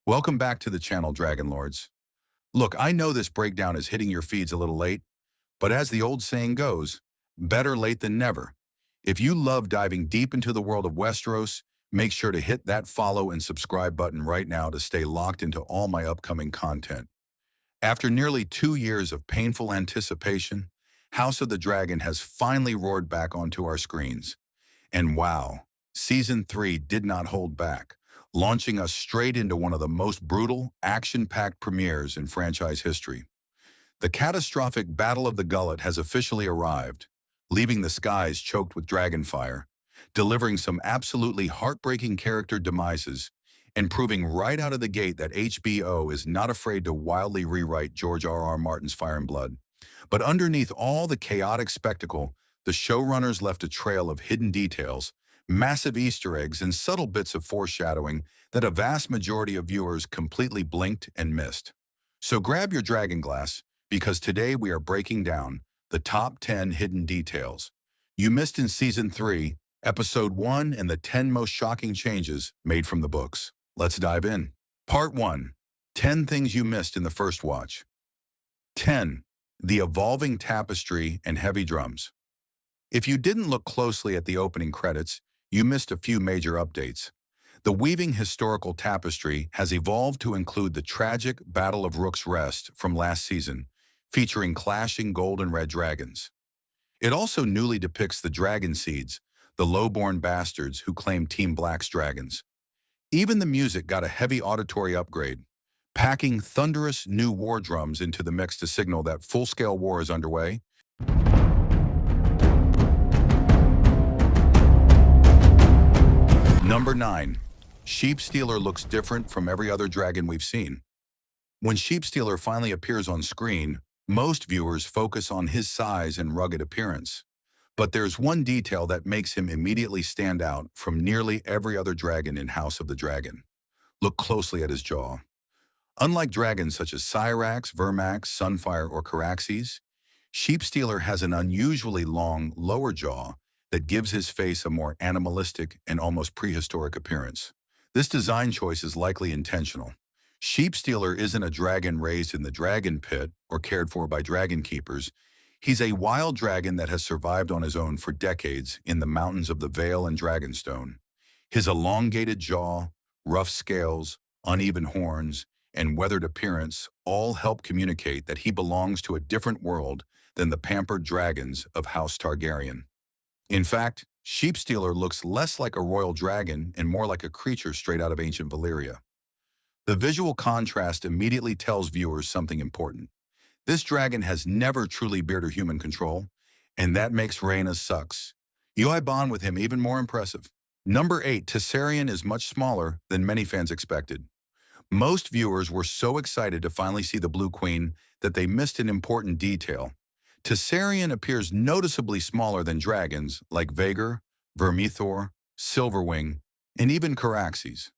Welcome back to the channel, Dragon Lords. Look, I know this breakdown is hitting your feeds a little late, but as the old saying goes, better late than never. If you love diving deep into the world of Westeros, make sure to hit that follow and subscribe button right now to stay locked into all my upcoming content. After nearly 2 years of painful anticipation, House of the Dragon has finally roared back onto our screens. And wow, Season 3 did not hold back, launching us straight into one of the most brutal, action-packed premieres in franchise history. The catastrophic Battle of the Gullet has officially arrived, leaving the skies choked with dragonfire, delivering some absolutely heartbreaking character demises, and proving right out of the gate that HBO is not afraid to wildly rewrite George R. R. Martin's Fire and Blood. But underneath all the chaotic spectacle, the showrunners left a trail of hidden details, massive Easter eggs, and subtle bits of foreshadowing that a vast majority of viewers completely blinked and missed. So grab your dragon glass, because today we are breaking down the top 10 hidden details you missed in Season 3, Episode 1, and the 10 most shocking changes made from the books. Let's dive in. Part 1. 10 things you missed in the first watch. 10. The evolving tapestry and heavy drums. If you didn't look closely at the opening credits, you missed a few major updates. The weaving historical tapestry has evolved to include the tragic Battle of Rook's Rest from last season, featuring clashing gold and red dragons. It also newly depicts the dragon seeds, the low-born bastards who claim Team Black's dragons. Even the music got a heavy auditory upgrade, packing thunderous new war drums into the mix to signal that full-scale war is underway. Number 9. Sheepstealer looks different from every other dragon we've seen. When Sheepstealer finally appears on screen, most viewers focus on his size and rugged appearance. But there's one detail that makes him immediately stand out from nearly every other dragon in House of the Dragon. Look closely at his jaw. Unlike dragons such as Cyrax, Vermax, Sunfire, or Caraxes, Sheepstealer has an unusually long lower jaw that gives his face a more animalistic and almost prehistoric appearance. This design choice is likely intentional. Sheepstealer isn't a dragon raised in the dragon pit or cared for by dragon keepers. He's a wild dragon that has survived on his own for decades in the mountains of the Vale and Dragonstone. His elongated jaw, rough scales, uneven horns, and weathered appearance all help communicate that he belongs to a different world than the pampered dragons of House Targaryen. In fact, Sheepstealer looks less like a royal dragon and more like a creature straight out of ancient Valyria. The visual contrast immediately tells viewers something important. This dragon has never truly bearded human control, and that makes Rhaena's sucks. UI bond with him even more impressive. Number 8. Tessarion is much smaller than many fans expected. Most viewers were so excited to finally see the Blue Queen that they missed an important detail. Tessarion appears noticeably smaller than dragons like Vhagar, Vermithor, Silverwing, and even Caraxes.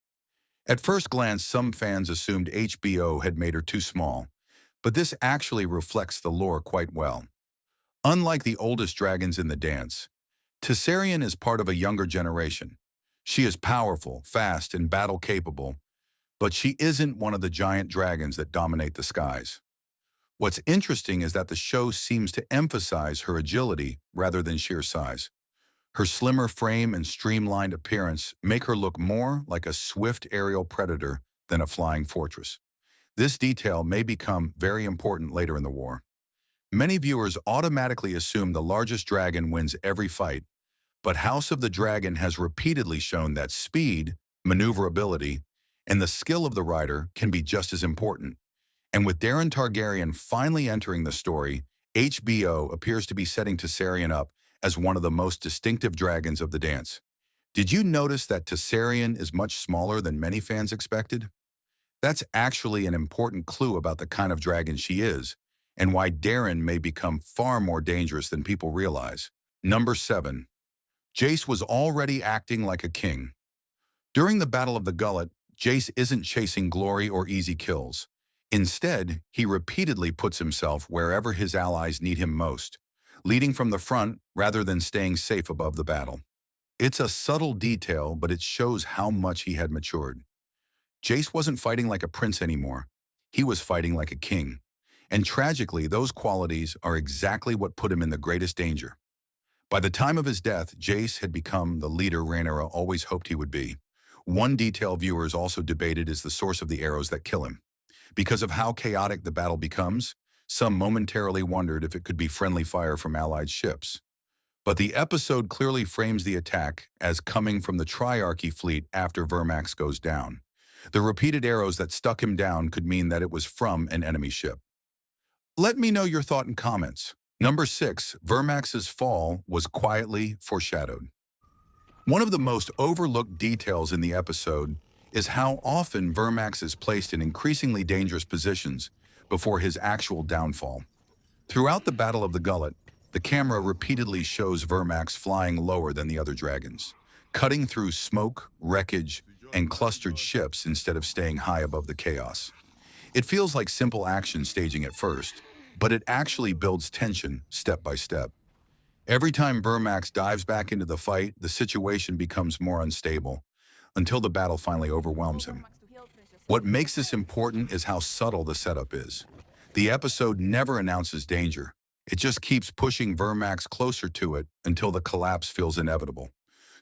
At first glance, some fans assumed HBO had made her too small, but this actually reflects the lore quite well. Unlike the oldest dragons in the dance, Tessarion is part of a younger generation. She is powerful, fast, and battle-capable, but she isn't one of the giant dragons that dominate the skies. What's interesting is that the show seems to emphasize her agility rather than sheer size. Her slimmer frame and streamlined appearance make her look more like a swift aerial predator than a flying fortress. This detail may become very important later in the war. Many viewers automatically assume the largest dragon wins every fight, but House of the Dragon has repeatedly shown that speed, maneuverability, and the skill of the rider can be just as important. And with Daeron Targaryen finally entering the story, HBO appears to be setting Tessarion up as one of the most distinctive dragons of the dance. Did you notice that Tessarion is much smaller than many fans expected? That's actually an important clue about the kind of dragon she is, and why Daeron may become far more dangerous than people realize. Number 7. Jace was already acting like a king. During the Battle of the Gullet, Jace isn't chasing glory or easy kills. Instead, he repeatedly puts himself wherever his allies need him most, leading from the front rather than staying safe above the battle. It's a subtle detail, but it shows how much he had matured. Jace wasn't fighting like a prince anymore. He was fighting like a king. And tragically, those qualities are exactly what put him in the greatest danger. By the time of his death, Jace had become the leader Rhaenyra always hoped he would be. One detail viewers also debated is the source of the arrows that kill him. Because of how chaotic the battle becomes, some momentarily wondered if it could be friendly fire from allied ships. But the episode clearly frames the attack as coming from the Triarchy fleet after Vermax goes down. The repeated arrows that stuck him down could mean that it was from an enemy ship. Let me know your thought in comments. Number 6, Vermax's fall was quietly foreshadowed. One of the most overlooked details in the episode is how often Vermax is placed in increasingly dangerous positions before his actual downfall. Throughout the Battle of the Gullet, the camera repeatedly shows Vermax flying lower than the other dragons, cutting through smoke, wreckage, and clustered ships instead of staying high above the chaos. It feels like simple action staging at first, but it actually builds tension step by step. Every time Vermax dives back into the fight, the situation becomes more unstable, until the battle finally overwhelms him. What makes this important is how subtle the setup is. The episode never announces danger. It just keeps pushing Vermax closer to it until the collapse feels inevitable.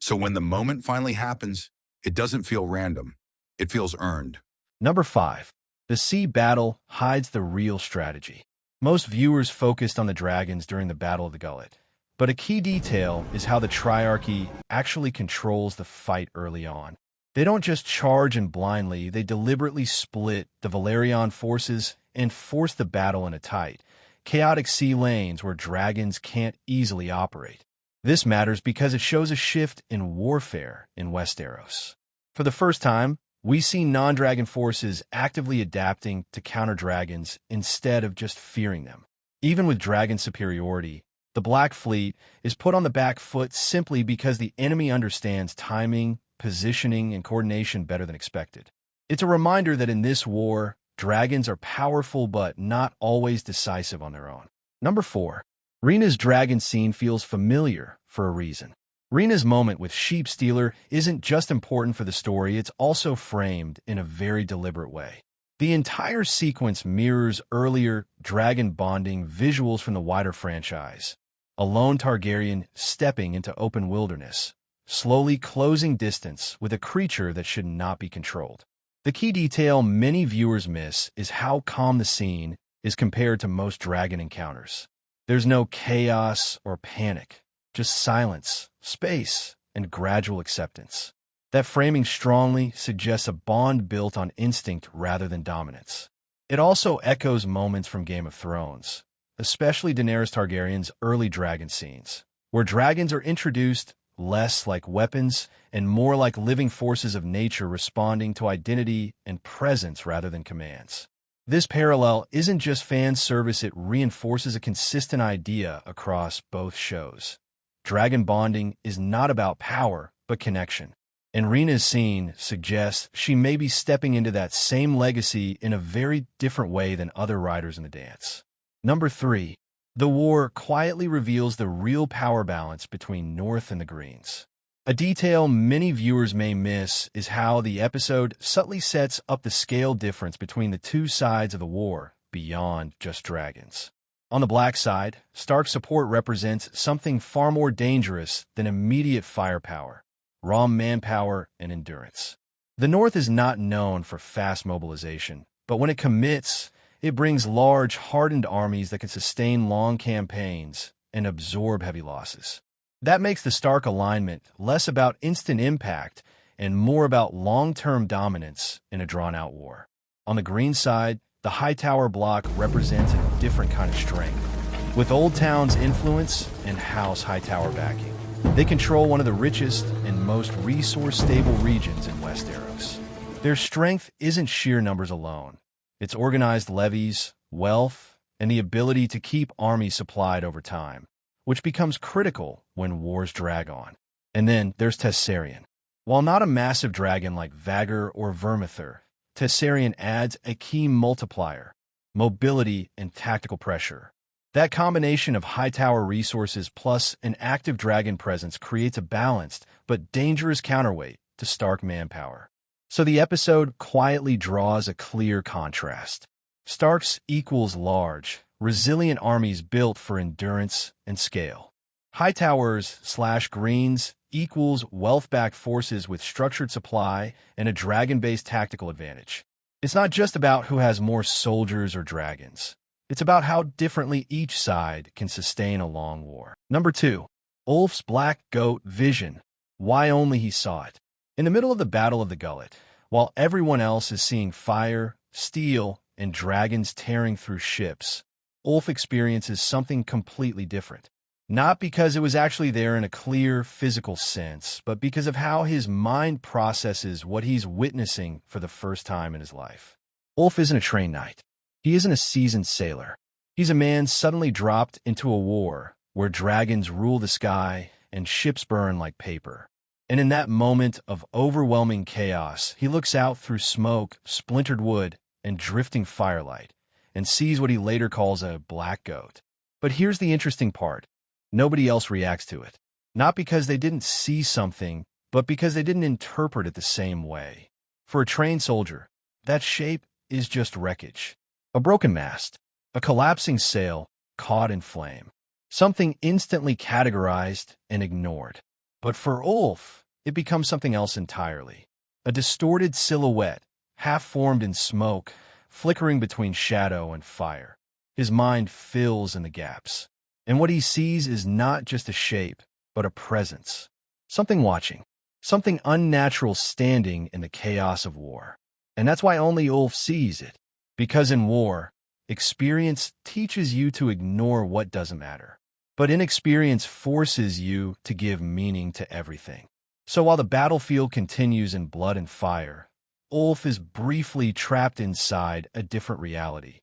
So when the moment finally happens, it doesn't feel random. It feels earned. Number 5. The sea battle hides the real strategy. Most viewers focused on the dragons during the Battle of the Gullet, but a key detail is how the Triarchy actually controls the fight early on. They don't just charge in blindly, they deliberately split the Valerian forces and force the battle in a tight, chaotic sea lanes where dragons can't easily operate. This matters because it shows a shift in warfare in Westeros. For the first time, we see non-dragon forces actively adapting to counter dragons instead of just fearing them. Even with dragon superiority, the Black Fleet is put on the back foot simply because the enemy understands timing, positioning, and coordination better than expected. It's a reminder that in this war, dragons are powerful but not always decisive on their own. Number 4. Rhaenyra's dragon scene feels familiar for a reason. Rhaenyra's moment with Sheepstealer isn't just important for the story, it's also framed in a very deliberate way. The entire sequence mirrors earlier dragon bonding visuals from the wider franchise. A lone Targaryen stepping into open wilderness, slowly closing distance with a creature that should not be controlled. The key detail many viewers miss is how calm the scene is compared to most dragon encounters. There's no chaos or panic, just silence, space, and gradual acceptance. That framing strongly suggests a bond built on instinct rather than dominance. It also echoes moments from Game of Thrones, especially Daenerys Targaryen's early dragon scenes, where dragons are introduced less like weapons and more like living forces of nature responding to identity and presence rather than commands. This parallel isn't just fan service, it reinforces a consistent idea across both shows. Dragon bonding is not about power, but connection. And Rhaenyra's scene suggests she may be stepping into that same legacy in a very different way than other riders in the dance. Number 3. The war quietly reveals the real power balance between North and the Greens. A detail many viewers may miss is how the episode subtly sets up the scale difference between the two sides of the war beyond just dragons. On the black side, Stark's support represents something far more dangerous than immediate firepower, raw manpower, and endurance. The North is not known for fast mobilization, but when it commits, it brings large, hardened armies that can sustain long campaigns and absorb heavy losses. That makes the Stark alignment less about instant impact and more about long-term dominance in a drawn-out war. On the green side, the Hightower block represents a different kind of strength. With Old Town's influence and House Hightower backing, they control one of the richest and most resource-stable regions in Westeros. Their strength isn't sheer numbers alone. It's organized levies, wealth, and the ability to keep armies supplied over time, which becomes critical when wars drag on. And then there's Tessarion. While not a massive dragon like Vhagar or Vermithor, Tessarion adds a key multiplier: mobility and tactical pressure. That combination of Hightower resources plus an active dragon presence creates a balanced but dangerous counterweight to Stark manpower. So the episode quietly draws a clear contrast. Starks equals large, resilient armies built for endurance and scale. Hightowers/Greens equals wealth-backed forces with structured supply and a dragon-based tactical advantage. It's not just about who has more soldiers or dragons. It's about how differently each side can sustain a long war. Number 2. Ulf's Black Goat Vision. Why only he saw it. In the middle of the Battle of the Gullet, while everyone else is seeing fire, steel, and dragons tearing through ships, Ulf experiences something completely different. Not because it was actually there in a clear physical sense, but because of how his mind processes what he's witnessing for the first time in his life. Ulf isn't a trained knight. He isn't a seasoned sailor. He's a man suddenly dropped into a war where dragons rule the sky and ships burn like paper. And in that moment of overwhelming chaos, he looks out through smoke, splintered wood, and drifting firelight, and sees what he later calls a black goat. But here's the interesting part. Nobody else reacts to it. Not because they didn't see something, but because they didn't interpret it the same way. For a trained soldier, that shape is just wreckage. A broken mast, a collapsing sail caught in flame. Something instantly categorized and ignored. But for Ulf, it becomes something else entirely. A distorted silhouette, half-formed in smoke, flickering between shadow and fire. His mind fills in the gaps. And what he sees is not just a shape, but a presence. Something watching. Something unnatural standing in the chaos of war. And that's why only Ulf sees it. Because in war, experience teaches you to ignore what doesn't matter. But inexperience forces you to give meaning to everything. So while the battlefield continues in blood and fire, Ulf is briefly trapped inside a different reality.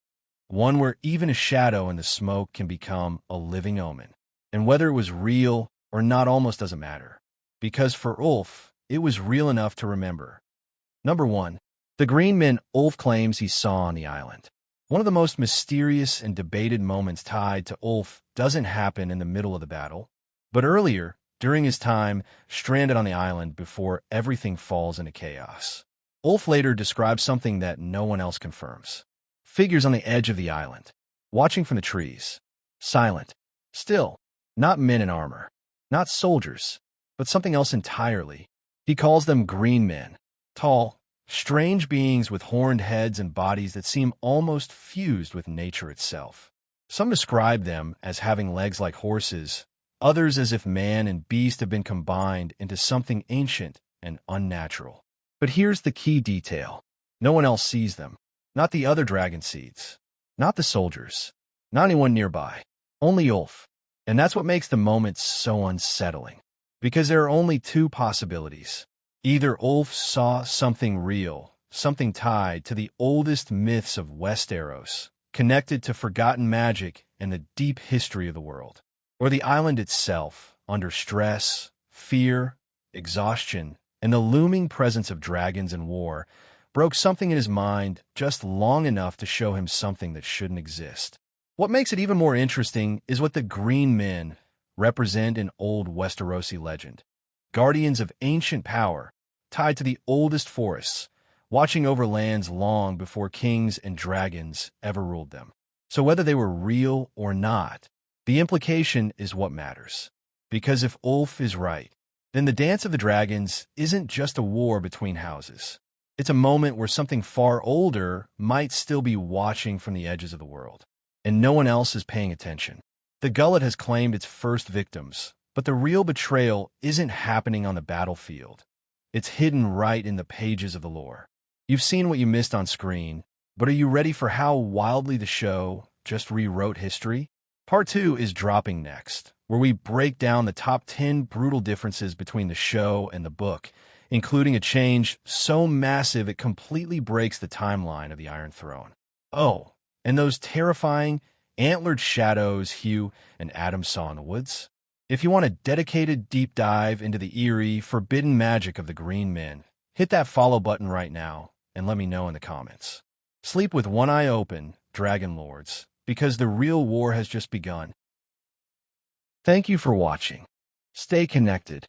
One where even a shadow in the smoke can become a living omen. And whether it was real or not almost doesn't matter. Because for Ulf, it was real enough to remember. Number 1. The green men Ulf claims he saw on the island. One of the most mysterious and debated moments tied to Ulf doesn't happen in the middle of the battle, but earlier, during his time stranded on the island before everything falls into chaos. Ulf later describes something that no one else confirms. Figures on the edge of the island, watching from the trees. Silent. Still. Not men in armor. Not soldiers. But something else entirely. He calls them green men. Tall, strange beings with horned heads and bodies that seem almost fused with nature itself. Some describe them as having legs like horses, others as if man and beast have been combined into something ancient and unnatural. But here's the key detail. No one else sees them. Not the other dragon seeds. Not the soldiers. Not anyone nearby. Only Ulf. And that's what makes the moment so unsettling. Because there are only two possibilities. Either Ulf saw something real, something tied to the oldest myths of Westeros, connected to forgotten magic and the deep history of the world. Or the island itself, under stress, fear, exhaustion, and the looming presence of dragons and war, broke something in his mind just long enough to show him something that shouldn't exist. What makes it even more interesting is what the green men represent in old Westerosi legend. Guardians of ancient power, tied to the oldest forests, watching over lands long before kings and dragons ever ruled them. So whether they were real or not, the implication is what matters. Because if Ulf is right, then the Dance of the Dragons isn't just a war between houses. It's a moment where something far older might still be watching from the edges of the world, and no one else is paying attention. The Gullet has claimed its first victims, but the real betrayal isn't happening on the battlefield. It's hidden right in the pages of the lore. You've seen what you missed on screen, but are you ready for how wildly the show just rewrote history? Part 2 is dropping next, where we break down the top 10 brutal differences between the show and the book, including a change so massive it completely breaks the timeline of the Iron Throne. Oh, and those terrifying, antlered shadows Hugh and Adam saw in the woods? If you want a dedicated deep dive into the eerie, forbidden magic of the Green Men, hit that follow button right now and let me know in the comments. Sleep with one eye open, Dragon Lords, because the real war has just begun. Thank you for watching. Stay connected.